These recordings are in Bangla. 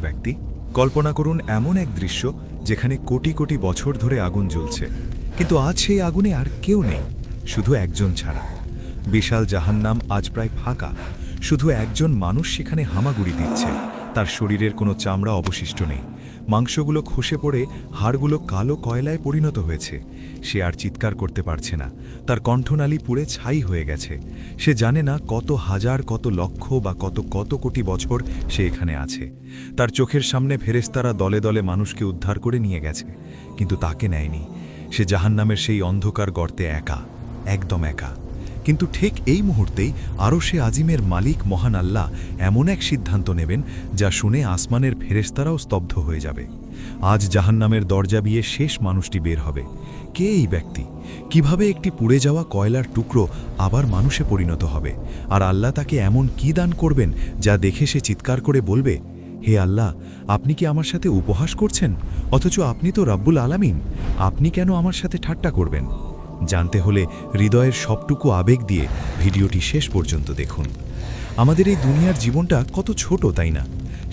ব্যক্তি কল্পনা করুন এমন এক দৃশ্য যেখানে কোটি কোটি বছর ধরে আগুন জ্বলছে, কিন্তু আজ সেই আগুনে আর কেউ নেই, শুধু একজন ছাড়া। বিশাল জাহান্নাম আজ প্রায় ফাঁকা, শুধু একজন মানুষ সেখানে হামাগুড়ি দিচ্ছে। তার শরীরের কোনো চামড়া অবশিষ্ট নেই, মাংসগুলো খসে পড়ে হাড়গুলো কালো কয়লায় পরিণত হয়েছে। সে আর চিৎকার করতে পারছে না, তার কণ্ঠনালী পুড়ে ছাই হয়ে গেছে। সে জানে না কত হাজার, কত লক্ষ বা কত কত কোটি বছর সে এখানে আছে। তার চোখের সামনে ফেরেশতারা দলে দলে মানুষকে উদ্ধার করে নিয়ে গেছে, কিন্তু তাকে নেয়নি। সে জাহান্নামের সেই অন্ধকার গর্তে একা, একদম একা। কিন্তু ঠিক এই মুহূর্তেই আরশে আজিমের মালিক মহান আল্লাহ এমন এক সিদ্ধান্ত নেবেন যা শুনে আসমানের ফেরেশতারাও স্তব্ধ হয়ে যাবে। আজ জাহান্নামের দরজা দিয়ে শেষ মানুষটি বের হবে। কে এই ব্যক্তি? কিভাবে একটি পুড়ে যাওয়া কয়লার টুকরো আবার মানুষে পরিণত হবে? আর আল্লাহ তাকে এমন কি দান করবেন যা দেখে সে চিৎকার করে বলবে, হে আল্লাহ, আপনি কি আমার সাথে উপহাস করছেন? অথচ আপনি তো রাব্বুল আলামিন, আপনি কেন আমার সাথে ঠাট্টা করবেন? জানতে হলে হৃদয়ের সবটুকু আবেগ দিয়ে ভিডিওটি শেষ পর্যন্ত দেখুন। আমাদের এই দুনিয়ার জীবনটা কত ছোট, তাই না?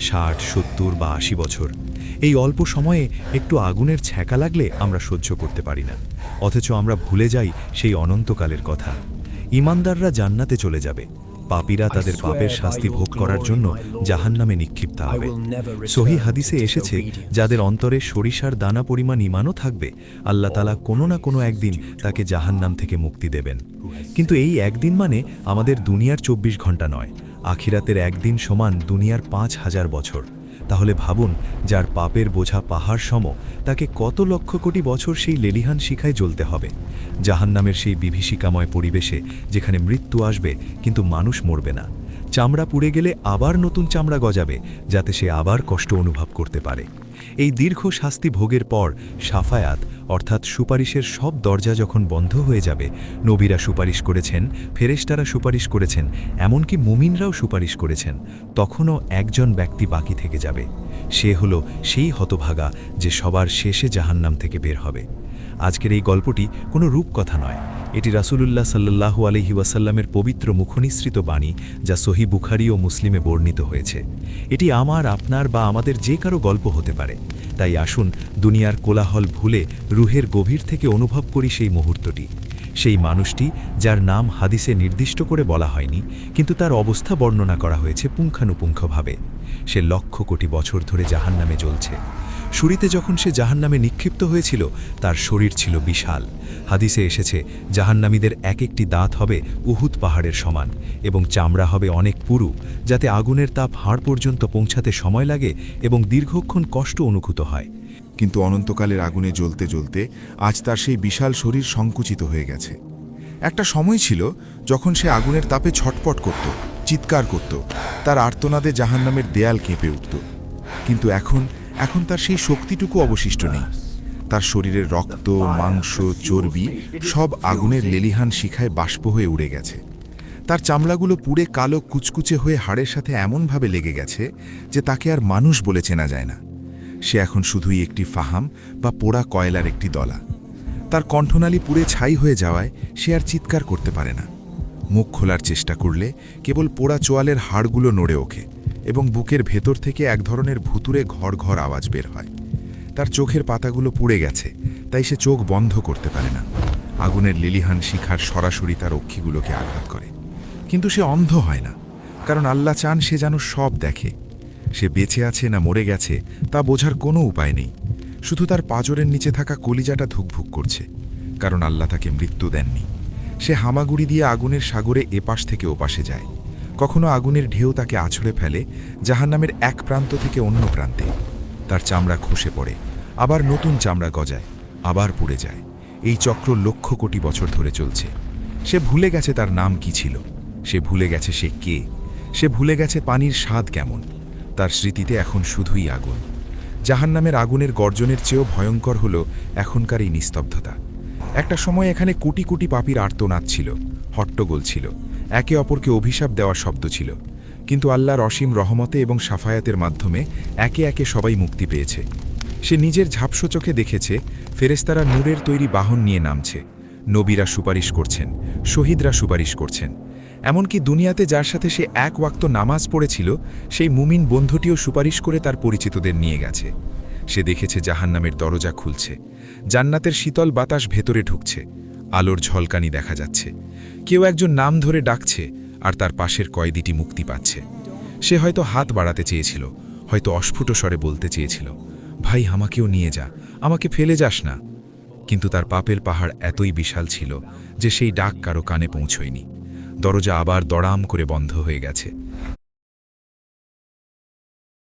60, 70 বা 80 বছর। এই অল্প সময়ে একটু আগুনের ছ্যাঁকা লাগলে আমরা সহ্য করতে পারি না, অথচ আমরা ভুলে যাই সেই অনন্তকালের কথা। ঈমানদাররা জান্নাতে চলে যাবে, পাপীরা তাদের পাপের শাস্তি ভোগ করার জন্য জাহান্নামে নিক্ষিপ্ত হবে। সহিহ হাদিসে এসেছে, যাদের অন্তরে সরিষার দানা পরিমাণ ঈমানও থাকবে, আল্লাহ তাআলা কোনো না কোনো একদিন তাকে জাহান্নাম থেকে মুক্তি দেবেন। কিন্তু এই একদিন মানে আমাদের দুনিয়ার 24 ঘন্টা নয়, আখিরাতের একদিন সমান দুনিয়ার 5000 বছর। তাহলে ভাবুন, যার পাপের বোঝা পাহাড় সম, তাকে কত লক্ষ কোটি বছর সেই লেলিহান শিখায় জ্বলতে হবে। জাহান্নামের সেই বিভীষিকাময় পরিবেশে যেখানে মৃত্যু আসবে কিন্তু মানুষ মরবে না। চামড়া পুড়ে গেলে আবার নতুন চামড়া গজাবে, যাতে সে আবার কষ্ট অনুভব করতে পারে। এই দীর্ঘ শাস্তি ভোগের পর শাফায়াত অর্থাৎ সুপারিশের সব দরজা যখন বন্ধ হয়ে যাবে, নবীরা সুপারিশ করেছেন, ফেরেশতারা সুপারিশ করেছেন, এমনকি মুমিনরাও সুপারিশ করেছেন, তখনও একজন ব্যক্তি বাকি থেকে যাবে। সে হলো সেই হতভাগা যে সবার শেষে জাহান্নাম থেকে বের হবে। আজকের এই গল্পটি কোনো রূপকথা নয়, এটি রাসূলুল্লাহ সাল্লাল্লাহু আলাইহি ওয়াসাল্লামের পবিত্র মুখনিসৃত বাণী, যা সহিহ বুখারী ও মুসলিমে বর্ণিত হয়েছে। এটি আমার, আপনার বা আমাদের যে কারো গল্প হতে পারে। তাই আসুন দুনিয়ার কোলাহল ভুলে রুহের গভীর থেকে অনুভব করি সেই মুহূর্তটি, সেই মানুষটি যার নাম হাদিসে নির্দিষ্ট করে বলা হয়নি, কিন্তু তার অবস্থা বর্ণনা করা হয়েছে পুঙ্খানুপুঙ্খভাবে। সে লক্ষ কোটি বছর ধরে জাহান্নামে জ্বলছে। শুরুতে যখন সে জাহান্নামে নিক্ষিপ্ত হয়েছিল, তার শরীর ছিল বিশাল। হাদিসে এসেছে, জাহান্নামীদের এক একটি দাঁত হবে উহুদ পাহাড়ের সমান এবং চামড়া হবে অনেক পুরু, যাতে আগুনের তাপ হাড় পর্যন্ত পৌঁছাতে সময় লাগে এবং দীর্ঘক্ষণ কষ্ট অনুভূত হয়। কিন্তু অনন্তকালের আগুনে জ্বলতে জ্বলতে আজ তার সেই বিশাল শরীর সংকুচিত হয়ে গেছে। একটা সময় ছিল যখন সে আগুনের তাপে ছটপট করত, চিৎকার করত, তার আর্তনাদে জাহান্নামের দেয়াল কেঁপে উঠত। কিন্তু এখন তার সেই শক্তিটুকু অবশিষ্ট নেই। তার শরীরের রক্ত, মাংস, চর্বি সব আগুনের লেলিহান শিখায় বাষ্প হয়ে উড়ে গেছে। তার চামড়াগুলো পুড়ে কালো কুচকুচে হয়ে হাড়ের সাথে এমনভাবে লেগে গেছে যে তাকে আর মানুষ বলে চেনা যায় না। সে এখন শুধুই একটি ফাহাম বা পোড়া কয়লার একটি দলা। তার কণ্ঠনালী পুড়ে ছাই হয়ে যাওয়ায় সে আর চিৎকার করতে পারে না। মুখ খোলার চেষ্টা করলে কেবল পোড়া চোয়ালের হাড়গুলো নড়ে ওঠে এবং বুকের ভেতর থেকে এক ধরনের ভুতুরে ঘর ঘর আওয়াজ বের হয়। তার চোখের পাতাগুলো পুড়ে গেছে, তাই সে চোখ বন্ধ করতে পারে না। আগুনের লিলিহান শিখার সরাসরি তার অক্ষিগুলোকে আঘাত করে। কিন্তু সে অন্ধ হয় না, কারণ আল্লাহ চান সে যেন সব দেখে। সে বেঁচে আছে না মরে গেছে তা বোঝার কোনো উপায় নেই। শুধু তার পাঁজরের নিচে থাকা কলিজাটা ধুকভুক করছে, কারণ আল্লাহ তাকে মৃত্যু দেননি। সে হামাগুড়ি দিয়ে আগুনের সাগরে এপাশ থেকে ওপাশে যায়। কখনো আগুনের ঢেউ তাকে আছড়ে ফেলে জাহান্নামের এক প্রান্ত থেকে অন্য প্রান্তে। তার চামড়া খসে পড়ে, আবার নতুন চামড়া গজায়, আবার পুড়ে যায়। এই চক্র লক্ষ কোটি বছর ধরে চলছে। সে ভুলে গেছে তার নাম কি ছিল, সে ভুলে গেছে সে কে, সে ভুলে গেছে পানির স্বাদ কেমন। তার স্মৃতিতে এখন শুধুই আগুন। জাহান্নামের আগুনের গর্জনের চেয়েও ভয়ঙ্কর হল এখনকার এই নিস্তব্ধতা। একটা সময় এখানে কোটি কোটি পাপীর আর্তনাদ ছিল, হট্টগোল ছিল, একে অপরকে অভিশাপ দেওয়ার শব্দ ছিল। কিন্তু আল্লাহর অসীম রহমতে এবং সাফায়াতের মাধ্যমে একে একে সবাই মুক্তি পেয়েছে। সে নিজের ঝাপসো চোখে দেখেছে ফেরেশতারা নূরের তৈরি বাহন নিয়ে নামছে, নবীরা সুপারিশ করছেন, শহীদরা সুপারিশ করছেন। এমনকি দুনিয়াতে যার সাথে সে এক ওয়াক্ত নামাজ পড়েছিল সেই মুমিন বন্ধুটিও সুপারিশ করে তার পরিচিতদের নিয়ে গেছে। সে দেখেছে জাহান্নামের দরজা খুলছে, জান্নাতের শীতল বাতাস ভেতরে ঢুকছে, আলোর ঝলকানি দেখা যাচ্ছে। কেউ একজন নাম ধরে ডাকছে আর তার পাশের কয়েদিটি মুক্তি পাচ্ছে। সে হয়তো হাত বাড়াতে চেয়েছিল, হয়তো অস্ফুট স্বরে বলতে চেয়েছিল, ভাই আমাকেও নিয়ে যা, আমাকে ফেলে যাস না। কিন্তু তার পাপের পাহাড় এতই বিশাল ছিল যে সেই ডাক কারো কানে পৌঁছয়নি। দরজা আবার দড়াম করে বন্ধ হয়ে গেছে।